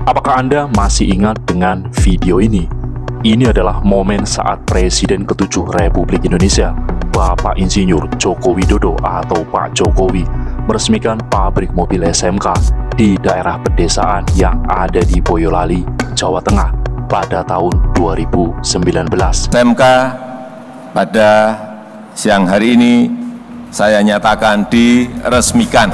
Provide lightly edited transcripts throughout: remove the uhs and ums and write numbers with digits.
Apakah Anda masih ingat dengan video ini? Ini adalah momen saat Presiden ke-7 Republik Indonesia, Bapak Insinyur Joko Widodo atau Pak Jokowi, meresmikan pabrik mobil SMK di daerah pedesaan yang ada di Boyolali, Jawa Tengah pada tahun 2019. SMK pada siang hari ini saya nyatakan diresmikan.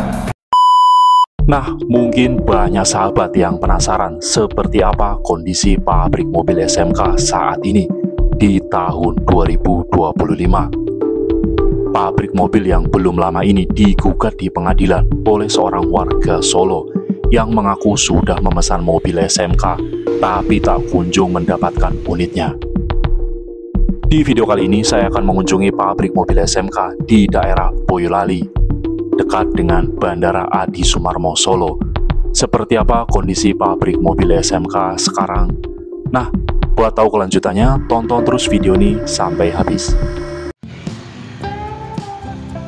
Nah, mungkin banyak sahabat yang penasaran seperti apa kondisi pabrik mobil SMK saat ini di tahun 2025. Pabrik mobil yang belum lama ini digugat di pengadilan oleh seorang warga Solo yang mengaku sudah memesan mobil SMK tapi tak kunjung mendapatkan unitnya. Di video kali ini saya akan mengunjungi pabrik mobil SMK di daerah Boyolali, dekat dengan Bandara Adi Sumarmo Solo. Seperti apa kondisi pabrik mobil SMK sekarang? Nah, buat tahu kelanjutannya, tonton terus video ini sampai habis.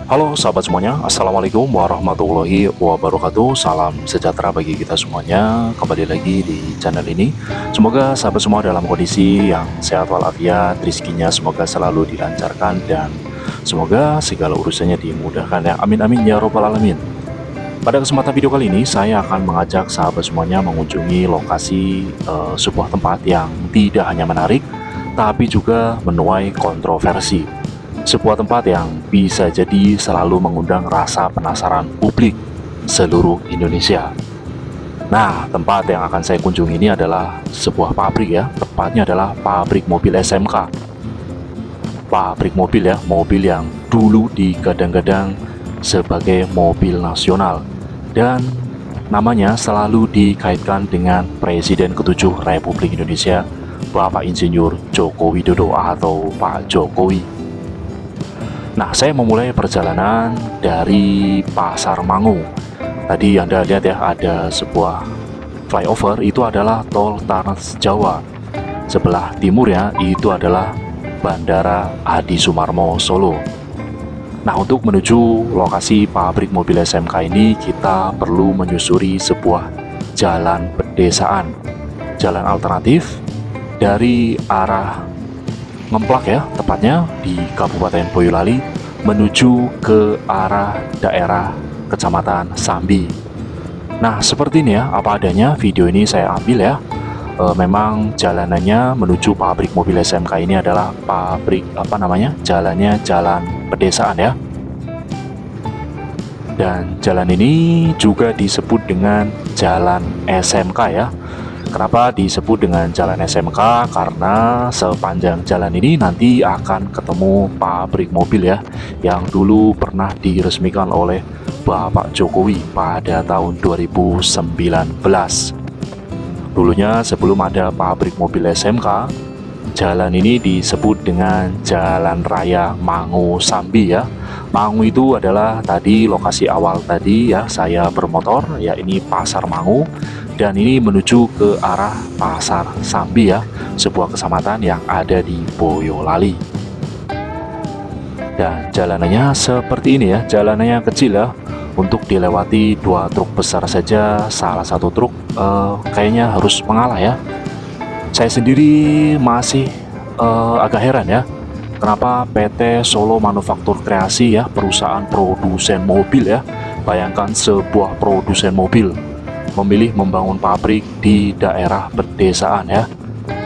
Halo sahabat semuanya, Assalamualaikum warahmatullahi wabarakatuh. Salam sejahtera bagi kita semuanya. Kembali lagi di channel ini. Semoga sahabat semua dalam kondisi yang sehat walafiat, rezekinya semoga selalu dilancarkan, dan semoga segala urusannya dimudahkan ya. Amin amin ya robbal alamin. Pada kesempatan video kali ini saya akan mengajak sahabat semuanya mengunjungi lokasi sebuah tempat yang tidak hanya menarik tapi juga menuai kontroversi. Sebuah tempat yang bisa jadi selalu mengundang rasa penasaran publik seluruh Indonesia. Nah, tempat yang akan saya kunjungi ini adalah sebuah pabrik ya. Tepatnya adalah pabrik mobil SMK. Pabrik mobil ya, mobil yang dulu digadang-gadang sebagai mobil nasional dan namanya selalu dikaitkan dengan Presiden ke-7 Republik Indonesia, Bapak Insinyur Joko Widodo atau Pak Jokowi. Nah, saya memulai perjalanan dari Pasar Mangu. Tadi Anda lihat ya, ada sebuah flyover, itu adalah tol Trans Jawa. Sebelah timur ya, itu adalah Bandara Adi Sumarmo Solo. Nah, untuk menuju lokasi pabrik mobil SMK ini, kita perlu menyusuri sebuah jalan pedesaan, jalan alternatif dari arah Ngemplak ya, tepatnya di Kabupaten Boyolali menuju ke arah daerah Kecamatan Sambi. Nah, seperti ini ya, apa adanya video ini saya ambil ya. Memang jalanannya menuju pabrik mobil SMK ini adalah jalannya jalan pedesaan ya. Dan jalan ini juga disebut dengan jalan SMK ya. Kenapa disebut dengan jalan SMK? Karena sepanjang jalan ini nanti akan ketemu pabrik mobil ya, yang dulu pernah diresmikan oleh Bapak Jokowi pada tahun 2019. Dulunya sebelum ada pabrik mobil SMK, jalan ini disebut dengan Jalan Raya Mangu Sambi ya. Mangu itu adalah tadi lokasi awal tadi ya, saya bermotor ya, ini Pasar Mangu. Dan ini menuju ke arah Pasar Sambi ya, sebuah kecamatan yang ada di Boyolali. Dan jalanannya seperti ini ya, jalanannya kecil ya. Untuk dilewati dua truk besar saja, salah satu truk kayaknya harus mengalah ya. Saya sendiri masih agak heran ya, kenapa PT Solo Manufaktur Kreasi ya, perusahaan produsen mobil ya, bayangkan sebuah produsen mobil memilih membangun pabrik di daerah pedesaan ya.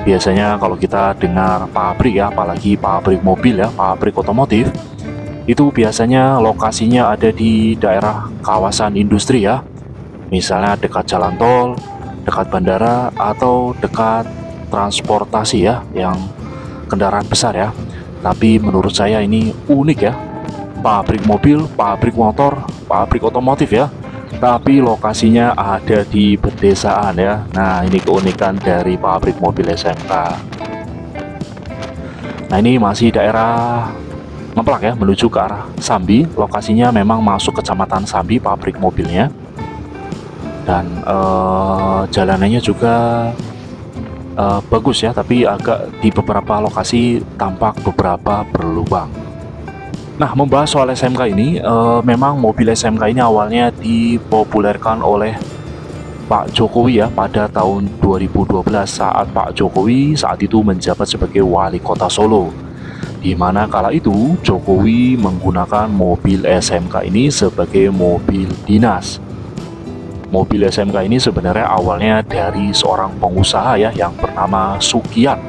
Biasanya kalau kita dengar pabrik ya, apalagi pabrik mobil ya, pabrik otomotif, itu biasanya lokasinya ada di daerah kawasan industri ya. Misalnya dekat jalan tol, dekat bandara, atau dekat transportasi ya, yang kendaraan besar ya. Tapi menurut saya ini unik ya. Pabrik mobil, pabrik motor, pabrik otomotif ya, tapi lokasinya ada di pedesaan ya. Nah, ini keunikan dari pabrik mobil SMK. Nah, ini masih daerah Ngemplak ya, menuju ke arah Sambi. Lokasinya memang masuk kecamatan Sambi pabrik mobilnya. Dan jalanannya juga bagus ya, tapi agak di beberapa lokasi tampak beberapa berlubang. Nah, membahas soal SMK ini, memang mobil SMK ini awalnya dipopulerkan oleh Pak Jokowi ya pada tahun 2012 saat Pak Jokowi saat itu menjabat sebagai wali kota Solo, di mana kala itu Jokowi menggunakan mobil SMK ini sebagai mobil dinas. Mobil SMK ini sebenarnya awalnya dari seorang pengusaha ya yang bernama Sukiat,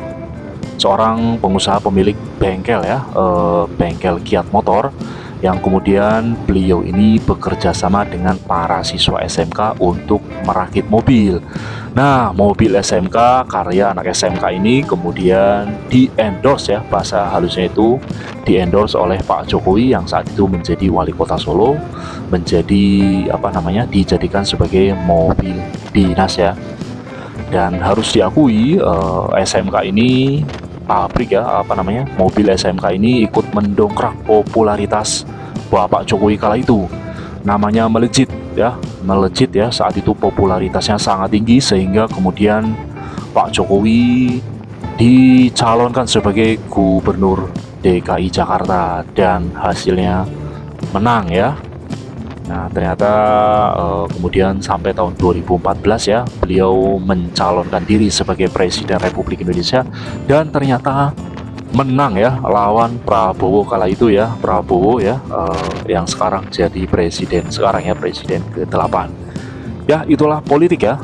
seorang pengusaha pemilik bengkel ya, bengkel Kiat Motor, yang kemudian beliau ini bekerja sama dengan para siswa SMK untuk merakit mobil. Nah, mobil SMK karya anak SMK ini kemudian di-endorse ya, bahasa halusnya itu di-endorse oleh Pak Jokowi yang saat itu menjadi wali kota Solo, menjadi dijadikan sebagai mobil dinas ya. Dan harus diakui SMK ini pabrik ya, mobil SMK ini ikut mendongkrak popularitas Bapak Jokowi kala itu. Namanya melejit ya, saat itu popularitasnya sangat tinggi sehingga kemudian Pak Jokowi dicalonkan sebagai gubernur DKI Jakarta dan hasilnya menang ya. Nah, ternyata kemudian sampai tahun 2014 ya, beliau mencalonkan diri sebagai Presiden Republik Indonesia dan ternyata menang ya lawan Prabowo kala itu ya, Prabowo ya, yang sekarang jadi presiden, presiden ke-8. Ya, itulah politik ya.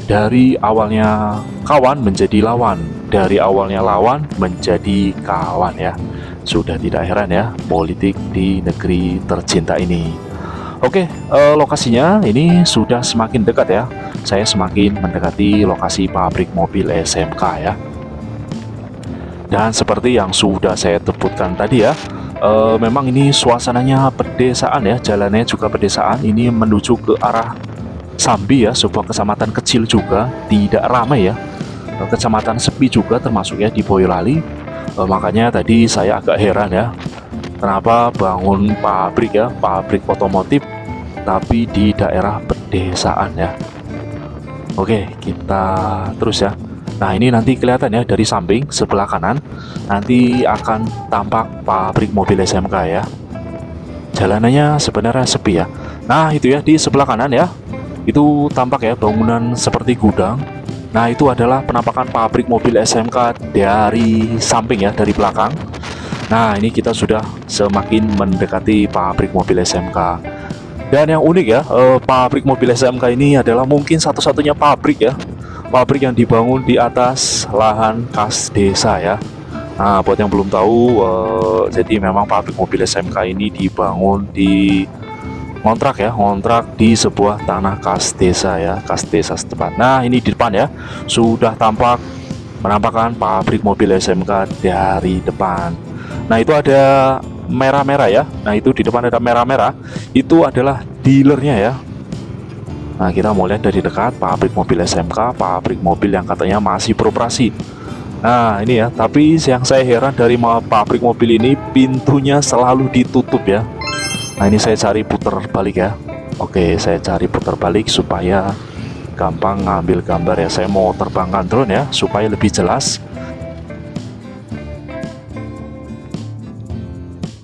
Dari awalnya kawan menjadi lawan, dari awalnya lawan menjadi kawan ya. Sudah tidak heran ya politik di negeri tercinta ini. Oke, lokasinya ini sudah semakin dekat ya. Saya semakin mendekati lokasi pabrik mobil SMK ya. Dan seperti yang sudah saya sebutkan tadi ya, memang ini suasananya pedesaan ya, jalannya juga pedesaan. Ini menuju ke arah Sambi ya, sebuah kecamatan kecil juga, tidak ramai ya. Kecamatan sepi juga termasuk ya di Boyolali. Makanya tadi saya agak heran ya, kenapa bangun pabrik ya, pabrik otomotif tapi di daerah pedesaan ya. Oke, kita terus ya. Nah, ini nanti kelihatan ya dari samping sebelah kanan nanti akan tampak pabrik mobil SMK ya. Jalanannya sebenarnya sepi ya. Nah, itu ya di sebelah kanan ya. Itu tampak ya bangunan seperti gudang. Nah, itu adalah penampakan pabrik mobil SMK dari samping ya, dari belakang. Nah, ini kita sudah semakin mendekati pabrik mobil SMK. Dan yang unik ya, pabrik mobil SMK ini adalah mungkin satu-satunya pabrik ya, pabrik yang dibangun di atas lahan kas desa ya. Nah, buat yang belum tahu, jadi memang pabrik mobil SMK ini dibangun di ngontrak di sebuah tanah kas desa ya, kas desa setempat. Nah, ini di depan ya, sudah tampak penampakan pabrik mobil SMK dari depan. Nah, itu ada merah-merah ya. Nah, itu di depan ada merah-merah. Itu adalah dealernya ya. Nah, kita mau lihat dari dekat pabrik mobil SMK, pabrik mobil yang katanya masih beroperasi. Nah, ini ya. Tapi yang saya heran dari pabrik mobil ini, pintunya selalu ditutup ya. Nah, ini saya cari putar balik ya. Oke, saya cari putar balik supaya gampang ngambil gambar ya. Saya mau terbangkan drone ya supaya lebih jelas.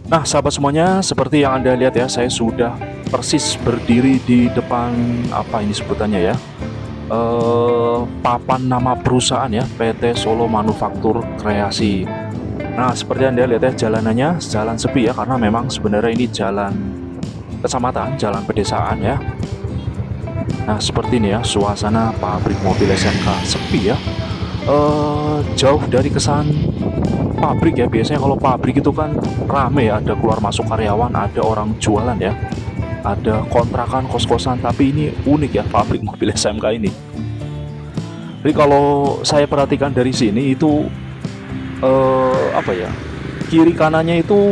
Nah, sahabat semuanya, seperti yang Anda lihat ya, saya sudah persis berdiri di depan apa ini sebutannya ya, papan nama perusahaan ya, PT Solo Manufaktur Kreasi. Nah, seperti Anda lihat ya, jalanannya jalan sepi ya, karena memang sebenarnya ini jalan kecamatan, jalan pedesaan ya. Nah, seperti ini ya suasana pabrik mobil SMK, sepi ya, jauh dari kesan pabrik ya. Biasanya kalau pabrik itu kan rame ya, ada keluar masuk karyawan, ada orang jualan ya, ada kontrakan, kos-kosan. Tapi ini unik ya pabrik mobil SMK ini. Jadi kalau saya perhatikan dari sini itu kiri kanannya itu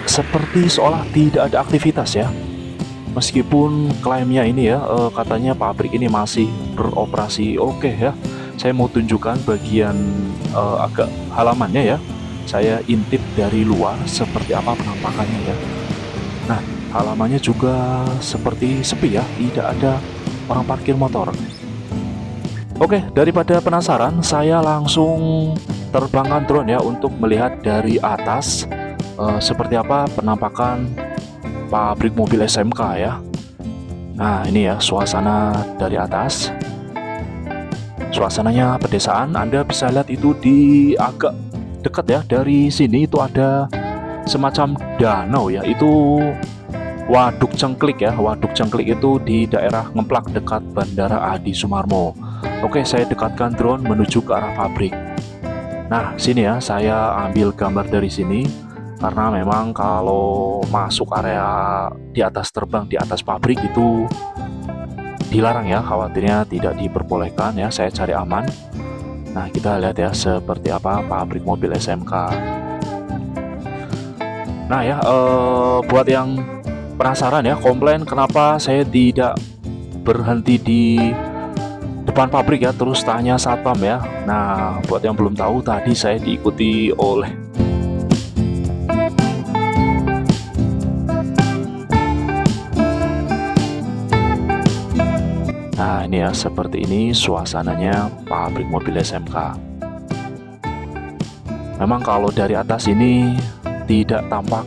seperti seolah tidak ada aktivitas ya. Meskipun klaimnya ini ya, katanya pabrik ini masih beroperasi. Oke ya, saya mau tunjukkan bagian agak halamannya ya. Saya intip dari luar seperti apa penampakannya ya. Nah, halamannya juga seperti sepi ya, tidak ada orang parkir motor. Oke, daripada penasaran, saya langsung terbangkan drone ya untuk melihat dari atas seperti apa penampakan pabrik mobil SMK ya. Nah, ini ya suasana dari atas. suasananya pedesaan. Anda bisa lihat itu di agak dekat ya, dari sini itu ada semacam danau ya, itu Waduk Cengklik ya. Waduk Cengklik itu di daerah Ngemplak dekat Bandara Adi Sumarmo. Oke, saya dekatkan drone menuju ke arah pabrik. Nah, sini ya, saya ambil gambar dari sini karena memang kalau masuk area di atas, terbang di atas pabrik itu dilarang ya, khawatirnya tidak diperbolehkan ya. Saya cari aman. Nah, kita lihat ya seperti apa pabrik mobil SMK. Nah ya, buat yang penasaran ya, komplain kenapa saya tidak berhenti di depan pabrik ya, terus tanya satpam ya. Nah, buat yang belum tahu, tadi saya diikuti oleh Nah ini ya, seperti ini suasananya pabrik mobil SMK. Memang kalau dari atas ini tidak tampak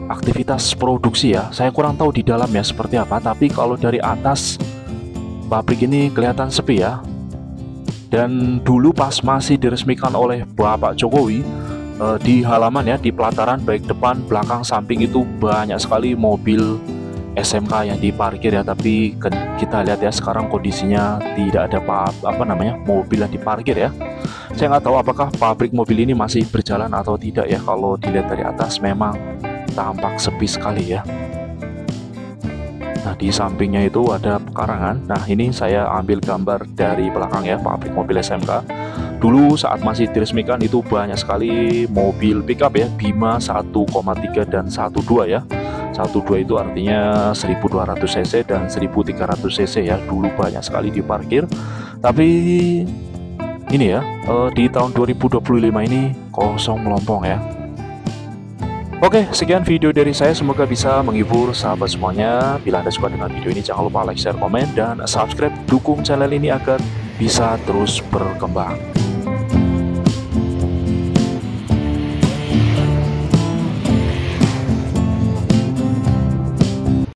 aktivitas produksi ya. Saya kurang tahu di dalam ya seperti apa, tapi kalau dari atas pabrik ini kelihatan sepi ya. Dan dulu pas masih diresmikan oleh Bapak Jokowi, di halaman ya, di pelataran baik depan, belakang, samping itu banyak sekali mobil SMK yang diparkir ya. Tapi kita lihat ya sekarang kondisinya tidak ada mobil yang diparkir ya. Saya nggak tahu apakah pabrik mobil ini masih berjalan atau tidak ya. Kalau dilihat dari atas memang tampak sepi sekali ya. Nah, di sampingnya itu ada pekarangan. Nah, ini saya ambil gambar dari belakang ya pabrik mobil SMK. Dulu saat masih diresmikan itu banyak sekali mobil pickup ya, Bima 1,3 dan 1.2 ya. 1.2 itu artinya 1200 cc dan 1300 cc ya. Dulu banyak sekali diparkir. Tapi ini ya, di tahun 2025 ini kosong melompong ya. Oke, sekian video dari saya, semoga bisa menghibur sahabat semuanya. Bila Anda suka dengan video ini, jangan lupa like, share, komen, dan subscribe. Dukung channel ini agar bisa terus berkembang.